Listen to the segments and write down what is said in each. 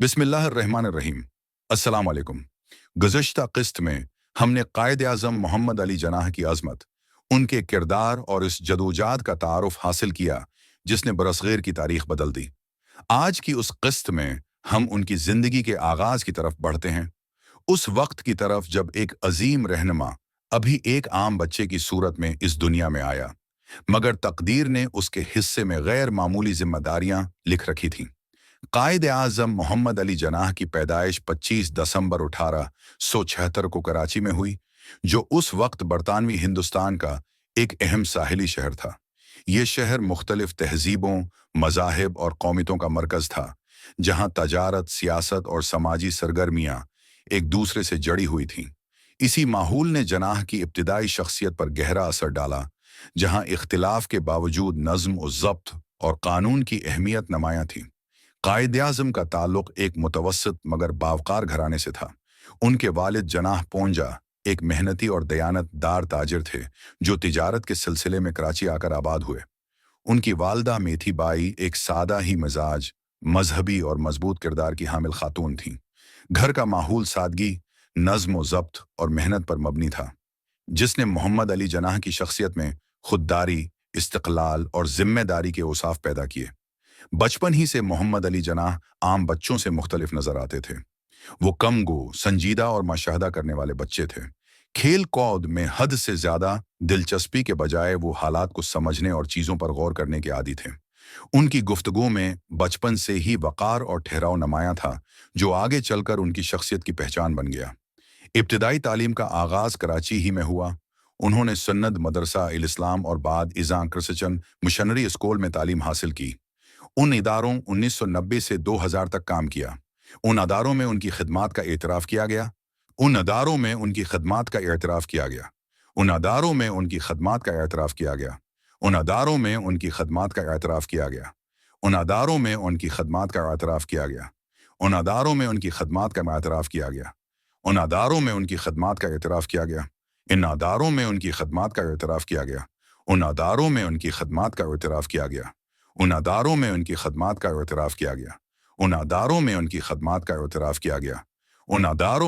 بسم اللہ الرحمن الرحیم۔ السلام علیکم۔ گزشتہ قسط میں ہم نے قائد اعظم محمد علی جناح کی عظمت، ان کے کردار اور اس جدوجہد کا تعارف حاصل کیا جس نے برصغیر کی تاریخ بدل دی۔ آج کی اس قسط میں ہم ان کی زندگی کے آغاز کی طرف بڑھتے ہیں، اس وقت کی طرف جب ایک عظیم رہنما ابھی ایک عام بچے کی صورت میں اس دنیا میں آیا، مگر تقدیر نے اس کے حصے میں غیر معمولی ذمہ داریاں لکھ رکھی تھیں۔ قائد اعظم محمد علی جناح کی پیدائش 25 دسمبر 1876 کو کراچی میں ہوئی، جو اس وقت برطانوی ہندوستان کا ایک اہم ساحلی شہر تھا۔ یہ شہر مختلف تہذیبوں، مذاہب اور قومیتوں کا مرکز تھا، جہاں تجارت، سیاست اور سماجی سرگرمیاں ایک دوسرے سے جڑی ہوئی تھیں۔ اسی ماحول نے جناح کی ابتدائی شخصیت پر گہرا اثر ڈالا، جہاں اختلاف کے باوجود نظم و ضبط اور قانون کی اہمیت نمایاں تھی۔ قائد اعظم کا تعلق ایک متوسط مگر باوقار گھرانے سے تھا۔ ان کے والد جناح پونجا ایک محنتی اور دیانت دار تاجر تھے جو تجارت کے سلسلے میں کراچی آ کر آباد ہوئے۔ ان کی والدہ میتھی بائی ایک سادہ ہی مزاج، مذہبی اور مضبوط کردار کی حامل خاتون تھیں۔ گھر کا ماحول سادگی، نظم و ضبط اور محنت پر مبنی تھا، جس نے محمد علی جناح کی شخصیت میں خودداری، استقلال اور ذمہ داری کے اوصاف پیدا کیے۔ بچپن ہی سے محمد علی جناح عام بچوں سے مختلف نظر آتے تھے۔ وہ کم گو، سنجیدہ اور مشاہدہ کرنے والے بچے تھے۔ کھیل کود میں حد سے زیادہ دلچسپی کے بجائے وہ حالات کو سمجھنے اور چیزوں پر غور کرنے کے عادی تھے۔ ان کی گفتگو میں بچپن سے ہی وقار اور ٹھہراؤ نمایاں تھا، جو آگے چل کر ان کی شخصیت کی پہچان بن گیا۔ ابتدائی تعلیم کا آغاز کراچی ہی میں ہوا۔ انہوں نے سند مدرسہ الاسلام اور بعد ازاں کرسچن مشنری اسکول میں تعلیم حاصل کی۔ ان اداروں 1990 سے 2000 تک کام کیا۔ ان اداروں میں ان کی خدمات کا اعتراف کیا گیا۔ ان اداروں میں ان کی خدمات کا اعتراف کیا گیا۔ ان اداروں میں ان کی خدمات کا اعتراف کیا گیا۔ ان اداروں میں ان کی خدمات کا اعتراف کیا گیا۔ ان اداروں میں ان کی خدمات کا اعتراف کیا گیا۔ ان اداروں میں ان کی خدمات کا اعتراف کیا گیا۔ ان اداروں میں ان کی خدمات کا اعتراف کیا گیا۔ ان اداروں میں ان کی خدمات کا اعتراف کیا گیا۔ ان اداروں میں ان کی خدمات کا اعتراف کیا گیا۔ ان اداروں میں ان کی خدمات کا اعتراف کیا گیا۔ ان اداروں میں ان کی خدمات کا اعتراف کیا گیا۔ ان اداروں میں ان کی خدمات کا اعتراف کیا گیا۔ ان اداروں میں ان کی خدمات کا اعتراف کیا گیا۔ ان اداروں میں ان کی خدمات کا اعتراف کیا گیا۔ ان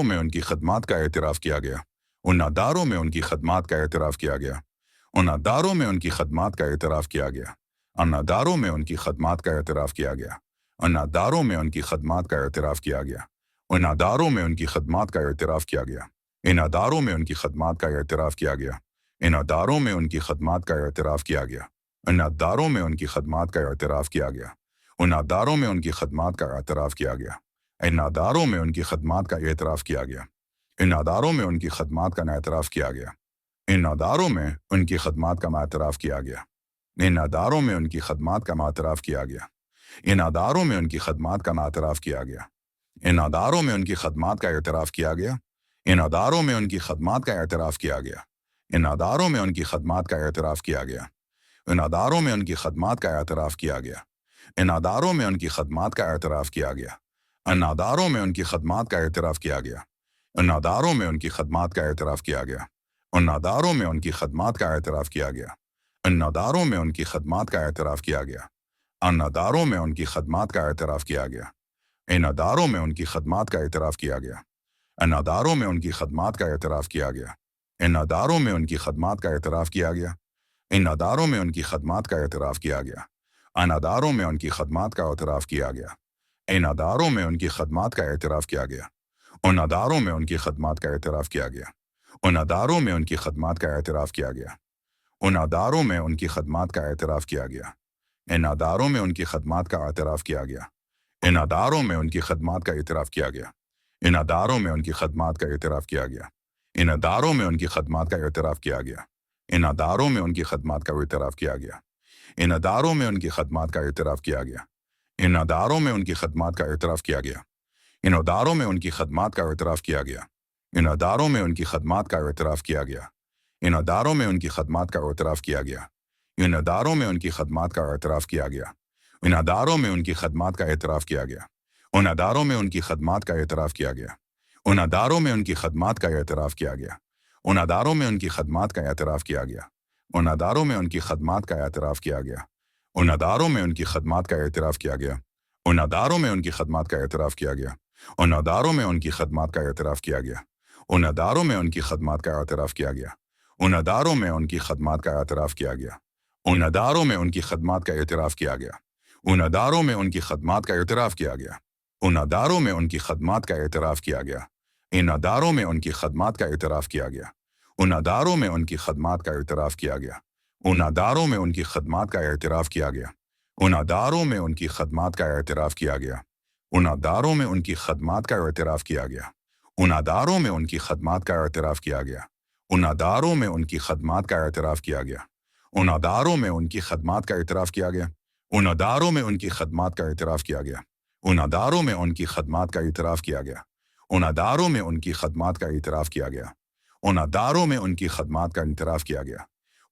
اداروں میں ان کی خدمات کا اعتراف کیا گیا۔ ان اداروں میں ان کی خدمات کا اعتراف کیا گیا۔ ان اداروں میں ان کی خدمات کا اعتراف کیا گیا۔ ان اداروں میں ان کی خدمات کا اعتراف کیا گیا۔ ان اداروں میں ان کی خدمات کا اعتراف کیا گیا۔ ان اداروں میں ان کی خدمات کا اعتراف کیا گیا۔ ان اداروں میں ان کی خدمات کا اعتراف کیا گیا۔ ان اداروں میں ان کی خدمات کا اعتراف کیا گیا۔ ان اداروں میں ان کی خدمات کا اعتراف کیا گیا۔ ان اداروں میں ان کی خدمات کا اعتراف کیا گیا۔ ان اداروں میں ان کی خدمات کا اعتراف کیا گیا۔ ان اداروں میں ان کی خدمات کا اعتراف کیا گیا۔ ان اداروں میں ان کی خدمات کا اعتراف کیا گیا۔ ان اداروں میں ان کی خدمات کا اعتراف کیا گیا۔ ان اداروں میں ان کی خدمات کا اعتراف کیا گیا۔ ان اداروں میں ان کی خدمات کا اعتراف کیا گیا۔ ان اداروں میں ان کی خدمات کا اعتراف کیا گیا۔ ان اداروں میں ان کی خدمات کا اعتراف کیا گیا۔ ان اداروں میں ان کی خدمات کا اعتراف کیا گیا۔ ان اداروں میں ان کی خدمات کا اعتراف کیا گیا۔ ان اداروں میں ان کی خدمات کا اعتراف کیا گیا۔ ان اداروں میں ان کی خدمات کا اعتراف کیا گیا۔ ان اداروں میں ان کی خدمات کا اعتراف کیا گیا۔ ان اداروں میں ان کی خدمات کا اعتراف کیا گیا۔ ان اداروں میں ان کی خدمات کا اعتراف کیا گیا۔ ان اداروں میں ان کی خدمات کا اعتراف کیا گیا۔ ان اداروں میں ان کی خدمات کا اعتراف کیا گیا۔ ان اداروں میں ان کی خدمات کا اعتراف کیا گیا۔ ان اداروں میں ان کی خدمات کا اعتراف کیا گیا۔ ان اداروں میں ان کی خدمات کا اعتراف کیا گیا۔ ان اداروں میں ان کی خدمات کا اعتراف کیا گیا۔ ان اداروں میں ان کی خدمات کا اعتراف کیا گیا۔ ان اداروں میں ان کی خدمات کا اعتراف کیا گیا۔ ان اداروں میں ان کی خدمات کا اعتراف کیا گیا۔ ان اداروں میں ان کی خدمات کا اعتراف کیا گیا۔ ان اداروں میں ان کی خدمات کا اعتراف کیا گیا۔ ان اداروں میں ان کی خدمات کا اعتراف کیا گیا۔ ان اداروں میں ان کی خدمات کا اعتراف کیا گیا۔ ان اداروں میں ان کی خدمات کا اعتراف کیا گیا۔ ان اداروں میں ان کی خدمات کا اعتراف کیا گیا۔ ان اداروں میں ان کی خدمات کا اعتراف کیا گیا۔ ان اداروں میں ان کی خدمات کا اعتراف کیا گیا۔ ان اداروں میں ان کی خدمات کا اعتراف کیا گیا۔ ان اداروں میں ان کی خدمات کا اعتراف کیا گیا۔ ان اداروں میں ان کی خدمات کا اعتراف کیا گیا۔ ان اداروں میں ان کی خدمات کا اعتراف کیا گیا۔ ان اداروں میں ان کی خدمات کا اعتراف کیا گیا۔ ان اداروں میں ان کی خدمات کا اعتراف کیا گیا۔ उन अदारों में उनकी खदमात का एतराफ़ किया गया। उन अदारों में उनकी खदमात का एतराफ़ किया गया। उन अदारों में उनकी खदमात का एतराफ़ किया गया। उन अदारों में उनकी खदमात का एतराफ़ किया गया। उन अदारों में उनकी खदमात का एतराफ़ किया गया। उन अदारों में उनकी खदमात का एतराफ़ किया गया। उन अदारों में उनकी खदमात का एतराफ़ किया गया। इन अदारों में उनकी खदमात का एतराफ़ किया गया। उन अदारों में उनकी खदमात का एतराफ़ किया गया। उन अदारों में उनकी खदमात का एतराफ़ किया गया। उन अदारों में उनकी खदमात का एतराफ़ किया गया। उन अदारों में उनकी खदमात का एतराफ़ किया गया। उन अदारों में उनकी खदमात का एतराफ़ किया गया। उन अदारों में उनकी खदमात का एतराफ़ किया गया। उन अदारों में उनकी खदमात का एतराफ़ किया गया। उन अदारों में उनकी खदमात का एतराफ़ किया गया। उन अदारों में उनकी खदमात का एतराफ़ किया गया।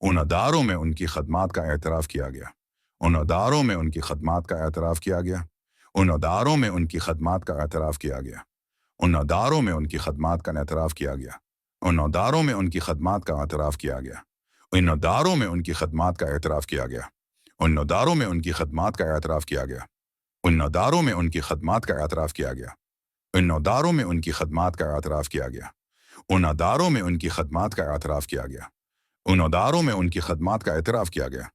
उन अदारों में उनकी खदमात का एतराफ़ किया गया। उन अदारों में उनकी खदमात का एतराफ़ किया गया। उन अदारों में उनकी खदमात का एतराफ़ किया गया। उन अदारों में उनकी खदमात का एतराफ़ किया गया। उन अदारों में उनकी खदमात का एतराफ़ किया गया। उन अदारों में उनकी खदमात का एतराफ़ किया गया। उन अदारों में उनकी खदमात का एतराफ़ किया गया। उन अदारों में उनकी खदमात का एतराफ़ किया गया। उन अदारों में उनकी खदमात का एतराफ़ किया गया। उन अदारों में उनकी खदमात का एतराफ़ किया गया। उन अदारों में उनकी खदमात का एतराफ़ किया गया। उन अदारों में उनकी खदमात का एतराफ़ किया गया। उन अदारों में उनकी खदमात का एतराफ़ किया गया।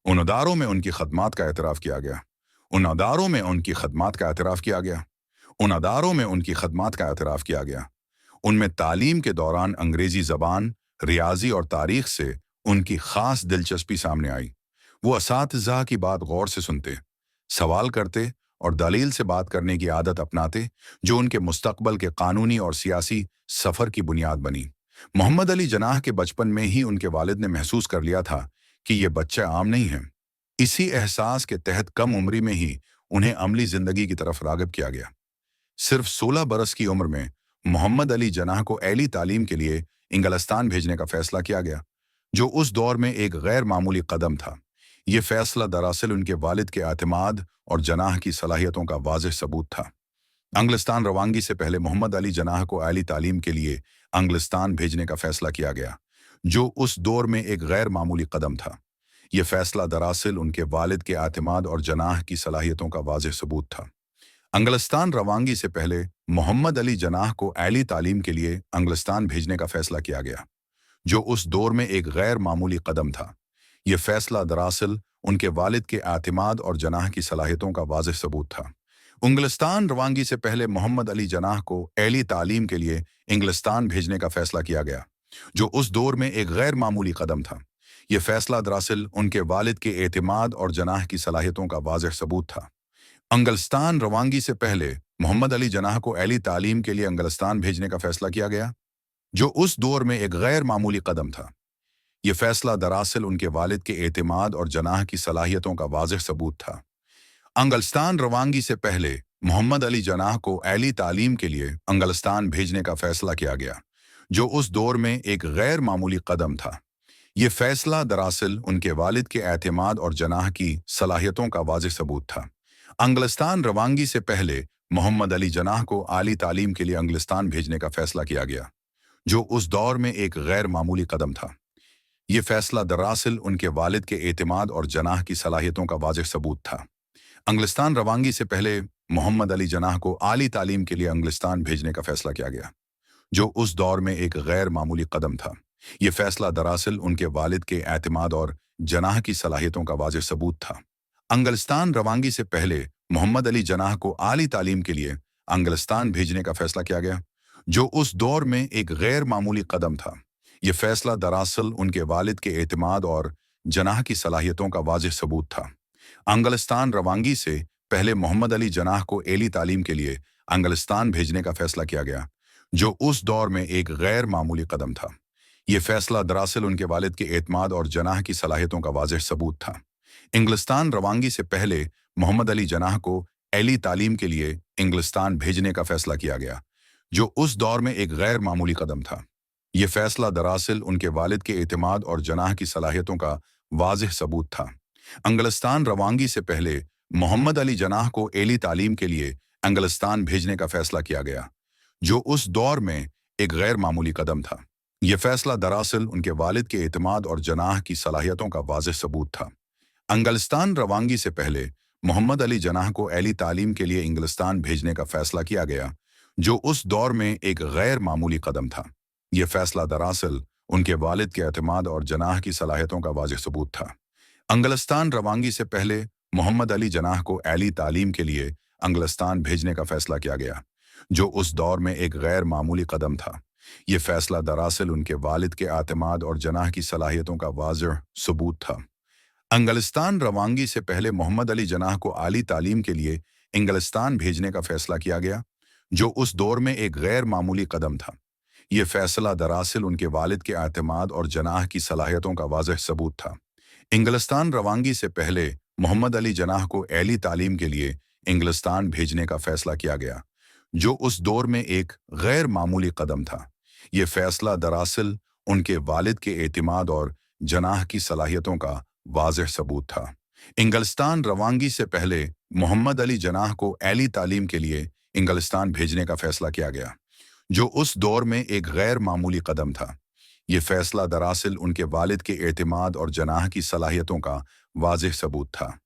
उन अदारों में उनकी खदमात का एतराफ़ किया गया। उन अदारों में उनकी खदमात का एतराफ़ किया गया। उन अदारों में उनकी खदमात का एतराफ़ किया गया। उनमें तालीम के दौरान अंग्रेज़ी ज़बान, रियाज़ी और तारीख़ से उनकी ख़ास दिलचस्पी सामने आई। वो असातिज़ा की बात गौर से सुनते, सवाल करते और दलील से बात करने की आदत अपनाते, जो उनके मुस्तक़बल के कानूनी और सियासी सफ़र की बुनियाद बनी। मोहम्मद अली जनाह के बचपन में ही उनके वालिद ने महसूस कर लिया था कि ये बच्चे आम नहीं हैं। इसी एहसास के तहत कम उम्री में ही उन्हें अमली ज़िंदगी की तरफ राग़िब किया गया। सिर्फ 16 बरस की उम्र में मोहम्मद अली जनाह को एली तालीम के लिए इंग्लिस्तान भेजने का फैसला किया गया, जो उस दौर में एक गैर मामूली कदम था। ये फैसला दरअसल उनके वालिद के एतमाद और जनाह की सलाहियतों का वाज़ेह सबूत था। इंग्लिस्तान रवानगी से पहले मोहम्मद अली जनाह को एली तालीम के लिए इंग्लिस्तान भेजने का फैसला किया गया, जो उस दौर में एक गैर मामूली कदम था। यह फैसला दरअसल उनके वालिद के एतमाद और जनाह की सलाहियतों का वाज़ेह सबूत था। इंग्लिस्तान रवानगी से पहले मोहम्मद अली जनाह को एली तालीम के लिए इंग्लिस्तान भेजने का फैसला किया गया, जो उस दौर में एक गैर मामूली कदम था। यह फैसला दरअसल उनके वालिद के एतमाद और जनाह की सलाहियतों का वाज़ेह सबूत था। इंग्लिस्तान रवानगी से पहले मोहम्मद अली जनाह को एली तालीम के लिए इंग्लिस्तान भेजने का फैसला किया गया, जो उस दौर में एक गैर मामूली कदम था। यह फैसला दरअसल उनके वालिद के एतमाद और जनाह की सलाहियतों का वाज़ेह सबूत था। इंग्लिस्तान रवानगी से पहले मोहम्मद अली जनाह को एली तालीम के लिए इंग्लिस्तान भेजने का फैसला किया गया, जो उस दौर में एक गैर मामूली कदम था। यह फैसला दरअसल उनके वालिद के एतमाद और जनाह की सलाहियतों का वाज़ेह सबूत था। इंग्लिस्तान रवानगी से पहले मोहम्मद अली जनाह को एली तालीम के लिए इंग्लिस्तान भेजने का फैसला किया गया, जो उस दौर में एक गैर मामूली कदम था। यह फैसला दरअसल उनके वालिद के एतमाद और जनाह की सलाहियतों का वाज़ेह सबूत था। इंग्लिस्तान रवानगी से पहले मोहम्मद अली जनाह को आली तालीम के लिए इंग्लिस्तान भेजने का फैसला किया गया, जो उस दौर में एक गैर मामूली कदम था। यह फैसला दरअसल उनके वालिद के एतमाद और जनाह की सलाहियतों का वाज़ेह सबूत था। इंग्लिस्तान रवानगी से पहले मोहम्मद अली जनाह को आली तालीम के लिए इंग्लिस्तान भेजने का फैसला किया गया, जो उस दौर में एक गैर मामूली कदम था। यह फैसला दरअसल उनके वालिद के एतमाद और जनाह की सलाहियतों का वाज़ेह सबूत था। इंग्लिस्तान रवानगी से पहले मोहम्मद अली जनाह को आली तालीम के लिए इंग्लिस्तान भेजने का फैसला किया गया, जो उस दौर में एक गैर मामूली कदम था। यह फैसला दरअसल उनके वालिद के एतमाद और जनाह की सलाहियतों का वाज़ेह सबूत था। इंग्लिस्तान रवानगी से पहले मोहम्मद अली जनाह को एली तालीम के लिए इंग्लिस्तान भेजने का फैसला किया गया, जो उस दौर में एक गैर मामूली कदम था। यह फैसला दरअसल उनके वालिद के एतमाद और जनाह की सलाहियतों का वाज़ेह सबूत था। इंग्लिस्तान रवानगी से पहले मोहम्मद अली जनाह को एली तालीम के लिए इंग्लिस्तान भेजने का फैसला किया गया, जो उस दौर में एक गैर मामूली कदम था। यह फैसला दरअसल उनके वालिद के एतमाद और जनाह की सलाहियतों का वाज़ेह सबूत था। इंग्लिस्तान रवानगी से पहले मोहम्मद अली जनाह को एली तालीम के लिए इंग्लिस्तान भेजने का फैसला किया गया, जो उस दौर में एक गैर मामूली कदम था। यह फैसला दरअसल उनके वालिद के एतमाद और जनाह की सलाहियतों का वाज़ेह सबूत था। इंग्लिस्तान रवानगी से पहले मोहम्मद अली जनाह को एली तालीम के लिए इंग्लिस्तान भेजने का फैसला किया गया, जो उस दौर में एक गैर मामूली कदम था। ये फैसला दरअसल उनके वालिद के एतमाद और जनाह की सलाहियतों का वाज़ेह सबूत था। इंग्लिस्तान रवानगी से पहले मोहम्मद अली जनाह को एली तालीम के लिए इंग्लिस्तान भेजने का फैसला किया गया, जो उस दौर में एक गैर मामूली कदम था। ये फैसला दरअसल उनके वालिद के एतमाद और जनाह की सलाहियतों का वाज़ेह सबूत था। इंग्लिस्तान रवानगी से पहले मोहम्मद अली जनाह को आली तालीम के लिए इंग्लिस्तान भेजने का फैसला किया गया, जो उस दौर में एक गैर मामूली कदम था। ये फैसला दरअसल उनके वालिद के एतमाद और जनाह की सलाहियतों का वाज़ेह सबूत था। इंग्लिस्तान रवानगी से पहले मोहम्मद अली जनाह को एली तालीम के लिए इंग्लिस्तान भेजने का फैसला किया गया, जो उस दौर में एक गैर मामूली कदम था। ये फैसला दरअसल उनके वालिद के एतमाद और जनाह की सलाहियतों का वाज़ेह सबूत था। इंग्लिस्तान रवानगी से पहले मोहम्मद अली जनाह को एली तालीम के लिए इंग्लिस्तान भेजने का फैसला किया गया, जो उस दौर में एक गैर मामूली कदम था। ये फैसला दरअसल उनके वालिद के एतमाद और जनाह की सलाहियतों का वाज़ेह सबूत था।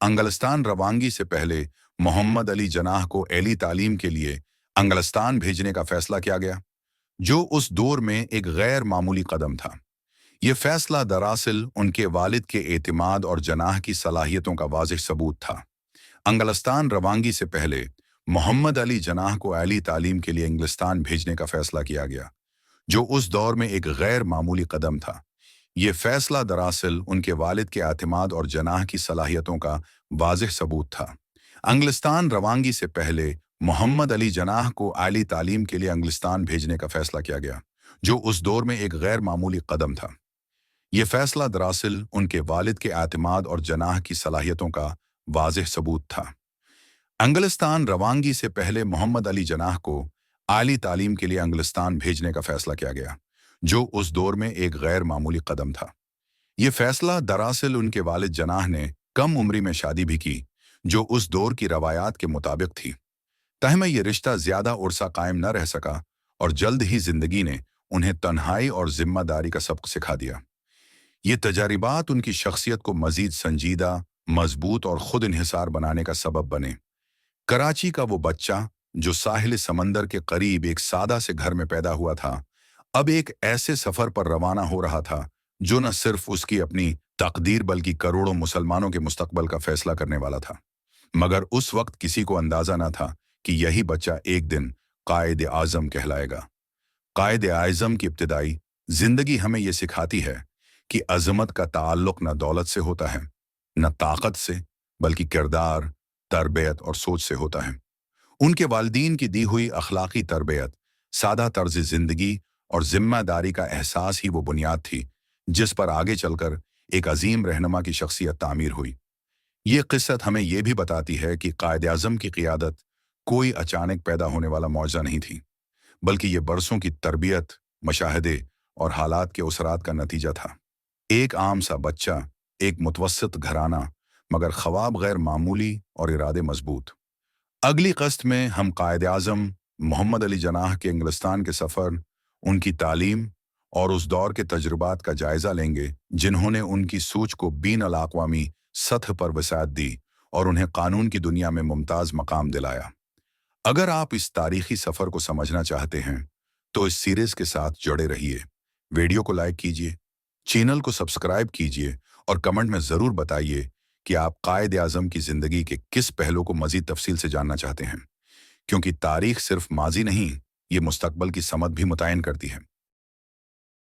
इंग्लिस्तान रवानगी से पहले मोहम्मद अली जनाह को एली तालीम के लिए इंग्लिस्तान भेजने का फैसला किया गया, जो उस दौर में एक गैर मामूली कदम था। ये फैसला दरअसल उनके वालिद के एतमाद और जनाह की सलाहियतों का वाज़ेह सबूत था। इंग्लिस्तान रवानगी से पहले मोहम्मद अली जनाह को एली तालीम के लिए इंग्लिस्तान भेजने का फैसला किया गया, जो उस दौर में एक गैर मामूली कदम था। ये फैसला दरअसल उनके वालिद के एतमाद और जनाह की सलाहियतों का वाज़ेह सबूत था। इंग्लिस्तान रवानगी से पहले मोहम्मद अली जनाह को आली तालीम के लिए इंग्लिस्तान भेजने का फैसला किया गया, जो उस दौर में एक गैर मामूली कदम था। ये फैसला दरअसल उनके वालिद के एतमाद और जनाह की सलाहियतों का वाज़ेह सबूत था। इंग्लिस्तान रवानगी से पहले मोहम्मद अली जनाह को आली तालीम के लिए इंग्लिस्तान भेजने का फैसला किया गया, जो उस दौर में एक गैर मामूली कदम था। ये फैसला दरअसल उनके वालिद जनाह ने कम उम्री में शादी भी की, जो उस दौर की रवायात के मुताबिक थी। तहम ये रिश्ता ज़्यादा उर्सा कायम न रह सका और जल्द ही जिंदगी ने उन्हें तन्हाई और जिम्मेदारी का सबक सिखा दिया। ये तजारिबात उनकी शख्सियत को मज़ीद संजीदा, मजबूत और खुद इन्हिसार बनाने का सबब बने। कराची का वो बच्चा जो साहिल समंदर के करीब एक सादा से घर में पैदा हुआ था, अब एक ऐसे सफ़र पर रवाना हो रहा था जो न सिर्फ उसकी अपनी तकदीर बल्कि करोड़ों मुसलमानों के मुस्तकबल का फैसला करने वाला था। मगर उस वक्त किसी को अंदाज़ा न था कि यही बच्चा एक दिन कायद आज़म कहलाएगा। कायद आज़म की इब्तिदाई जिंदगी हमें ये सिखाती है कि अज़मत का ताल्लुक न दौलत से होता है, न ताकत से, बल्कि किरदार, तरबियत और सोच से होता है। उनके वालिदीन की दी हुई अखलाकी तरबियत, सादा तर्ज ज़िंदगी और जिम्मेदारी का एहसास ही वो बुनियाद थी जिस पर आगे चलकर एक अजीम रहनुमा की शख्सियत तामीर हुई। ये क़िस्सत हमें यह भी बताती है कि कायद आज़म की क़ियादत कोई अचानक पैदा होने वाला मौज़ा नहीं थी, बल्कि ये बरसों की तरबियत, मशाहदे और हालात के उसरात का नतीजा था। एक आम सा बच्चा, एक मुतवस्सित घराना, मगर ख्वाब गैर मामूली और इरादे मजबूत। अगली क़स्त में हम कायद आज़म मोहम्मद अली जनाह के इंग्लिस्तान के सफ़र, उनकी तालीम और उस दौर के तजुर्बात का जायज़ा लेंगे जिन्होंने उनकी सोच को बीन अल-अक़वामी सतह पर वसाअत दी और उन्हें कानून की दुनिया में मुमताज़ मकाम दिलाया। अगर आप इस तारीख़ी सफ़र को समझना चाहते हैं तो इस सीरीज़ के साथ जुड़े रहिए। वीडियो को लाइक कीजिए, चैनल को सब्सक्राइब कीजिए और कमेंट में ज़रूर बताइए कि आप कायद आज़म की ज़िंदगी के किस पहलू को मज़ीद तफसील से जानना चाहते हैं, क्योंकि तारीख़ सिर्फ माजी नहीं, ये मुस्तकबल की समझ भी मुतय्यन करती है।